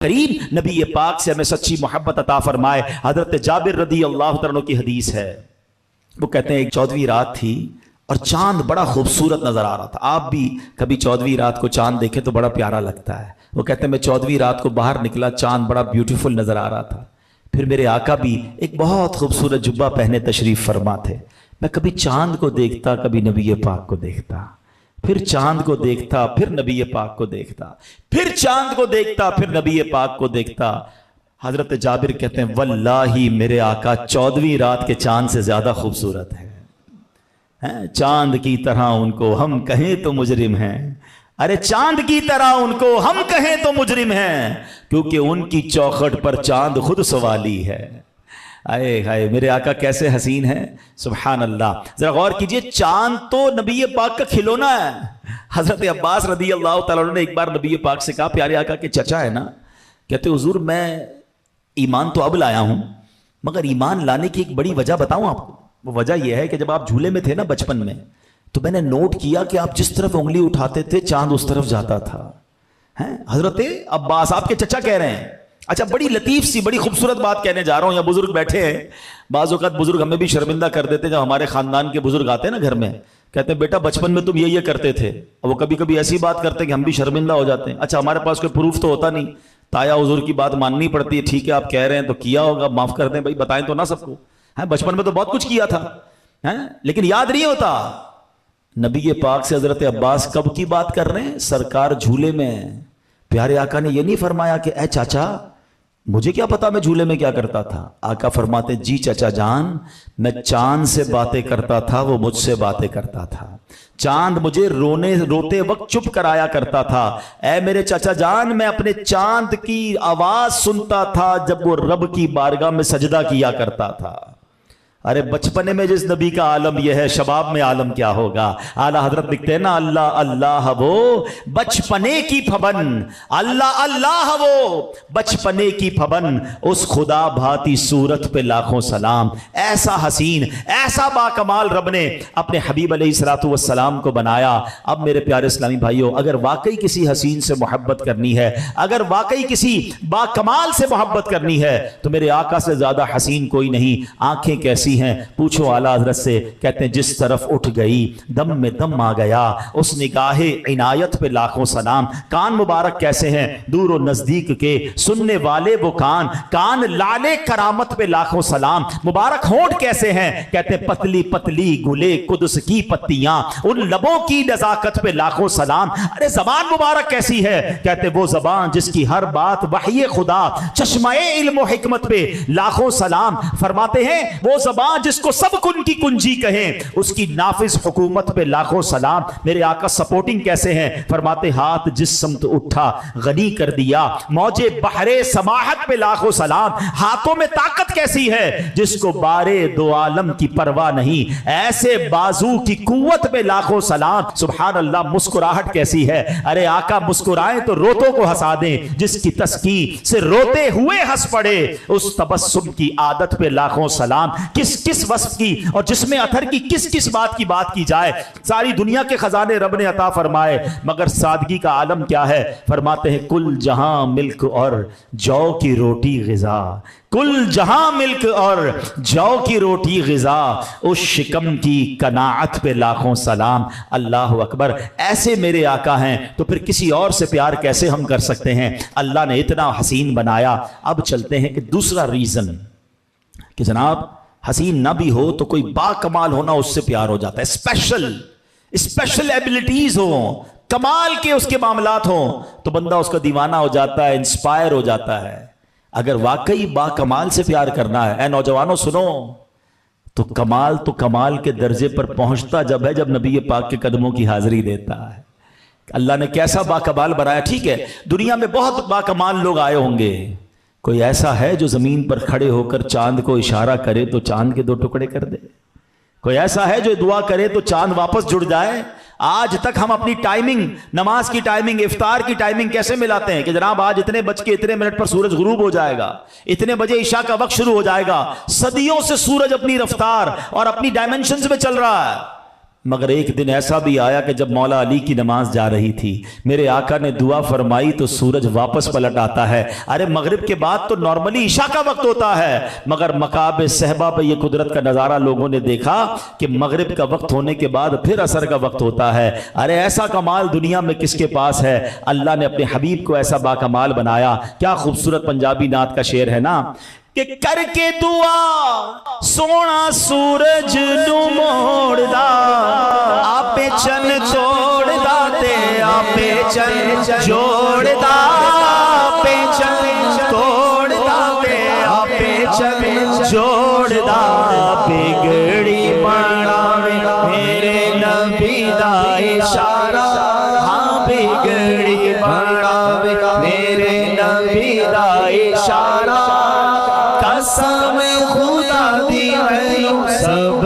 करीब नबी पाक से हमें सच्ची मोहब्बत अता फरमाए। हजरत जाबिर रदी अल्लाह तआला अन्हु की हदीस है, वो कहते हैं एक 14वीं रात थी और चांद बड़ा खूबसूरत नजर आ रहा था। आप भी कभी 14वीं रात को चांद देखें तो बड़ा प्यारा लगता है। वो कहते हैं मैं 14वीं रात को बाहर निकला, चांद बड़ा ब्यूटीफुल नजर आ रहा था। फिर मेरे आका भी एक बहुत खूबसूरत जुब्बा पहने तशरीफ फरमा थे। मैं कभी चांद को देखता, कभी नबी पाक को देखता, फिर चांद को देखता, फिर नबी पाक को देखता, फिर चांद को देखता, फिर नबी पाक को देखता। हजरत जाबिर कहते हैं वल्लाही मेरे आका 14वीं रात के चांद से ज्यादा खूबसूरत है। चांद की तरह उनको हम कहें तो मुजरिम हैं। अरे चांद की तरह उनको हम कहें तो मुजरिम हैं, क्योंकि उनकी चौखट पर चांद खुद सवाली है। आए हाय मेरे आका कैसे हसीन है, सुभान अल्लाह। जरा गौर कीजिए, चांद तो नबी पाक का खिलौना है। हजरत अब्बास रदी अल्लाह तआला अन्हु ने एक बार नबी पाक से कहा, प्यारे आका के चचा है ना, कहते हुजूर मैं ईमान तो अब लाया हूं, मगर ईमान लाने की एक बड़ी वजह बताऊं आपको। वो वजह यह है कि जब आप झूले में थे ना बचपन में, तो मैंने नोट किया कि आप जिस तरफ उंगली उठाते थे चांद उस तरफ जाता था। हैं हजरत अब्बास आपके चचा कह रहे हैं। अच्छा, बड़ी लतीफ सी बड़ी खूबसूरत बात कहने जा रहा हूं। यहाँ बुजुर्ग बैठे हैं, बाज़ औक़ात बुजुर्ग हमें भी शर्मिंदा कर देते हैं। जब हमारे खानदान के बुजुर्ग आते हैं ना घर में, कहते हैं बेटा बचपन में तुम ये करते थे, और वो कभी कभी ऐसी बात करते हैं कि हम भी शर्मिंदा हो जाते हैं। अच्छा, हमारे पास कोई प्रूफ तो होता नहीं, ताया हुजूर की बात माननी पड़ती है। ठीक है आप कह रहे हैं तो किया होगा, माफ कर दें भाई, बताएं तो ना सबको। है बचपन में तो बहुत कुछ किया था, है लेकिन याद नहीं होता। नबी पाक से हजरत अब्बास कब की बात कर रहे हैं? सरकार झूले में। प्यारे आका ने यह नहीं फरमाया कि ए चाचा मुझे क्या पता मैं झूले में क्या करता था। आका फरमाते जी चाचा जान, मैं चांद से बातें करता था, वो मुझसे बातें करता था। चांद मुझे रोते वक्त चुप कराया करता था। ऐ मेरे चाचा जान, मैं अपने चांद की आवाज सुनता था जब वो रब की बारगाह में सजदा किया करता था। अरे बचपने में जिस नबी का आलम यह है, शबाब में आलम क्या होगा। आला हजरत लिखते हैं ना, अल्लाह अल्लाह वो बचपने की फबन, अल्लाह अल्लाह वो बचपने की फबन, उस खुदा भाती सूरत पे लाखों सलाम। ऐसा हसीन, ऐसा बाकमाल रब ने अपने हबीब अलैहिस्सलातु वस्सलाम को बनाया। अब मेरे प्यारे इस्लामी भाइयों, अगर वाकई किसी हसीन से मोहब्बत करनी है, अगर वाकई किसी बाकमाल से मोहब्बत करनी है, तो मेरे आका से ज्यादा हसीन कोई नहीं। आंखें कैसी हैं पूछो आला हजरत से। कहते हैं जिस तरफ उठ गई दम में दम आ गया, उस निगाहे इनायत पे लाखों सलाम। कान मुबारक कैसे हैं दूर और नजदीक के, सुनने वाले वो कान, कान लाले करामत पे लाखों सलाम। मुबारक होंठ कैसे हैं, कहते हैं पतली पतली गुले कुदस की पत्तियां, उन लबों की नजाकत पे लाखों सलाम। अरे जबान मुबारक कैसी है, कहते वो जबान जिसकी हर बात वही खुदा, चश्माए इल्म व हिकमत पे लाखों सलाम। फरमाते हैं वो जबान जिसको सब कुन की कुंजी कहें, उसकी नाफिज हुकूमत पे लाखों सलाम। मेरे आका सपोर्टिंग कैसे हैं, फरमाते हाथ जिस समत उठा गनी कर दिया, मौजे बहरे समाहत पे लाखों सलाम। हाथों में ताकत कैसी है, जिसको बारे दो आलम की परवाह नहीं, ऐसे बाजू की कुव्वत पे लाखों सलाम। सुभान अल्लाह। मुस्कुराहट कैसी है, अरे आका मुस्कुराएं तो रोतों को हंसा दें, जिसकी तस्कीन से रोते हुए हंस पड़े, उस तबस्सुम की आदत पे लाखों सलाम। किस किस वस्फ की और जिसमें अथर की किस किस बात की बात की जाए। सारी दुनिया के खजाने रब ने अता फरमाए, मगर सादगी का आलम क्या है। फरमाते हैं कुल जहां मिल्क और जौ की रोटी ग़िज़ा, कुल जहां मिल्क और जौ की रोटी ग़िज़ा, उस शिकम की कनाअत पे लाखों सलाम। अल्लाह अकबर। ऐसे मेरे आका हैं तो फिर किसी और से प्यार कैसे हम कर सकते हैं। अल्लाह ने इतना हसीन बनाया। अब चलते हैं कि दूसरा रीजन कि जनाब हसीन ना भी हो तो कोई बाकमाल होना उससे प्यार हो जाता है। स्पेशल एबिलिटीज हो, कमाल के उसके मामलात हो, तो बंदा उसका दीवाना हो जाता है, इंस्पायर हो जाता है। अगर वाकई बाकमाल से प्यार करना है, ऐ नौजवानों सुनो, तो कमाल के दर्जे पर पहुंचता जब है जब नबी पाक के कदमों की हाजिरी देता है। अल्लाह ने कैसा बाकमाल बनाया। ठीक है दुनिया में बहुत बाकमाल लोग आए होंगे, कोई ऐसा है जो जमीन पर खड़े होकर चांद को इशारा करे तो चांद के दो टुकड़े कर दे? कोई ऐसा है जो दुआ करे तो चांद वापस जुड़ जाए? आज तक हम अपनी टाइमिंग, नमाज की टाइमिंग, इफ्तार की टाइमिंग कैसे मिलाते हैं कि जनाब आज इतने बज के इतने मिनट पर सूरज गुरूब हो जाएगा, इतने बजे ईशा का वक्त शुरू हो जाएगा। सदियों से सूरज अपनी रफ्तार और अपनी डायमेंशंस में चल रहा है। मगर एक दिन ऐसा भी आया कि जब मौला अली की नमाज जा रही थी, मेरे आका ने दुआ फरमाई तो सूरज वापस पलट आता है। अरे मगरिब के बाद तो नॉर्मली ईशा का वक्त होता है, मगर मकाब सहबा पे ये कुदरत का नज़ारा लोगों ने देखा कि मगरिब का वक्त होने के बाद फिर असर का वक्त होता है। अरे ऐसा कमाल दुनिया में किसके पास है? अल्लाह ने अपने हबीब को ऐसा बाकमाल बनाया। क्या खूबसूरत पंजाबी नात का शेर है ना कि करके दुआ सोना सूरज नू मोड़दा, आपे चन तोड़दा ते आपे चन जोड़दा, आपे चन तोड़दा ते आपे चन जोड़दा, बिगड़ी बनावे मेरे नबी दा इशारा, हाँ बिगड़ी बनावे मेरे नबी दा इशारा, कसम खुदा दी है सब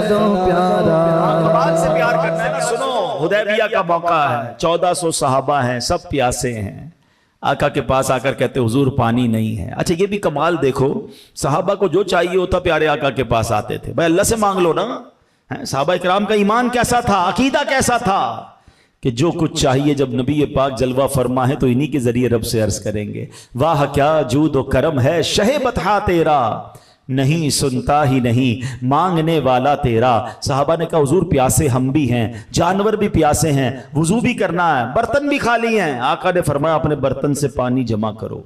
दो प्यारा। कमाल से प्यार करना है ना। सुनो, हुदैबिया का मौका है, 1400 सहाबा हैं, सब प्यासे हैं। आका के पास आकर कहते हुजूर पानी नहीं है। अच्छा ये भी कमाल देखो, सहाबा को जो चाहिए होता प्यारे आका के पास आते थे। भाई अल्लाह से मांग लो ना। सहाबा इकराम का ईमान कैसा था, अकीदा कैसा था कि जो कुछ चाहिए जब नबी पाक जलवा फरमा है तो इन्हीं के जरिए रब से अर्ज करेंगे। वाह क्या जूद व करम है शहे बतहा तेरा, नहीं सुनता ही नहीं मांगने वाला तेरा। साहबा ने कहा हुजूर प्यासे हम भी हैं, जानवर भी प्यासे हैं, वुजू भी करना है, बर्तन भी खाली हैं। आका ने फरमाया अपने बर्तन से पानी जमा करो।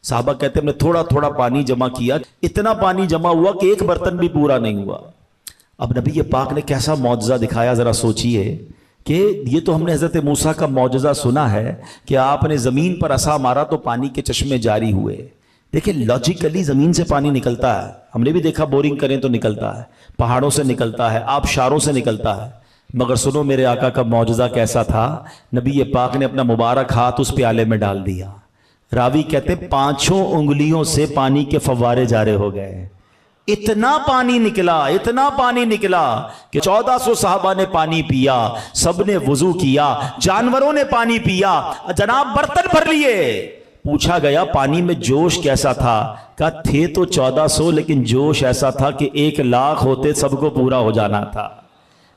साहबा कहते हमने थोड़ा थोड़ा पानी जमा किया, इतना पानी जमा हुआ कि एक बर्तन भी पूरा नहीं हुआ। अब नबी पाक ने कैसा मौजज़ा दिखाया, जरा सोचिए कि ये तो हमने हज़रत मूसा का मौजज़ा सुना है कि आपने ज़मीन पर असा मारा तो पानी के चश्मे जारी हुए। देखिए लॉजिकली ज़मीन से पानी निकलता है, हमने भी देखा बोरिंग करें तो निकलता है, पहाड़ों से निकलता है, आबशारों से निकलता है। मगर सुनो मेरे आका का मौजज़ा कैसा था, नबी पाक ने अपना मुबारक हाथ उस प्याले में डाल दिया। रावी कहते 5 उंगलियों से पानी के फव्वारे जारे हो गए। इतना पानी निकला, इतना पानी निकला कि 1400 साहबा ने पानी पिया, सबने वुजू किया, जानवरों ने पानी पिया, जनाब बर्तन भर लिए। पूछा गया पानी में जोश कैसा था? कहा थे तो 1400 लेकिन जोश ऐसा था कि 1 लाख होते सबको पूरा हो जाना था।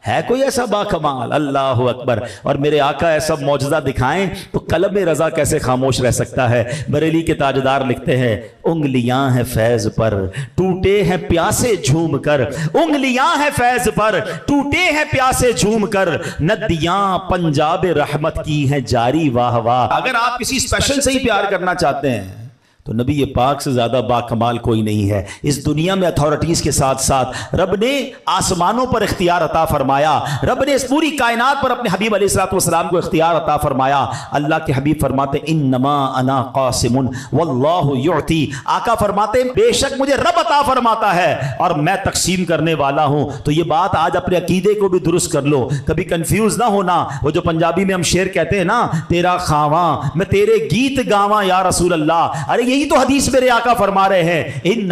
है कोई ऐसा बाकमाल? अल्लाह अकबर। और मेरे आका ऐसा मौजज़ा दिखाएं तो कलम रज़ा कैसे खामोश रह सकता है। बरेली के ताजदार लिखते हैं उंगलियां हैं फैज़ पर टूटे हैं प्यासे झूम कर, उंगलियां हैं फैज़ पर टूटे हैं प्यासे झूम कर, नदियां पंजाब रहमत की हैं जारी वाह वाह। अगर आप किसी स्पेशल से ही प्यार करना चाहते हैं तो नबी पाक से ज्यादा बाकमाल कोई नहीं है। इस दुनिया में अथॉरिटीज के साथ साथ रब ने आसमानों पर इख्तियार अता फरमाया, रब ने इस पूरी कायनात पर अपने हबीब अलैहिस्सलाम को इख्तियार अता फरमाया। अल्लाह के हबीब फरमाते इन्नमा अना कासिमुन वल्लाहु युअती, आका फरमाते बेशक मुझे रब अता फरमाता है और मैं तकसीम करने वाला हूं। तो ये बात आज अपने अकीदे को भी दुरुस्त कर लो, कभी कंफ्यूज ना होना। वो जो पंजाबी में हम शेर कहते हैं ना, तेरा खावा मैं तेरे गीत गावा या रसूल अल्लाह, अरे यही तो हदीस मेरे आका फरमा रहे हैं। इन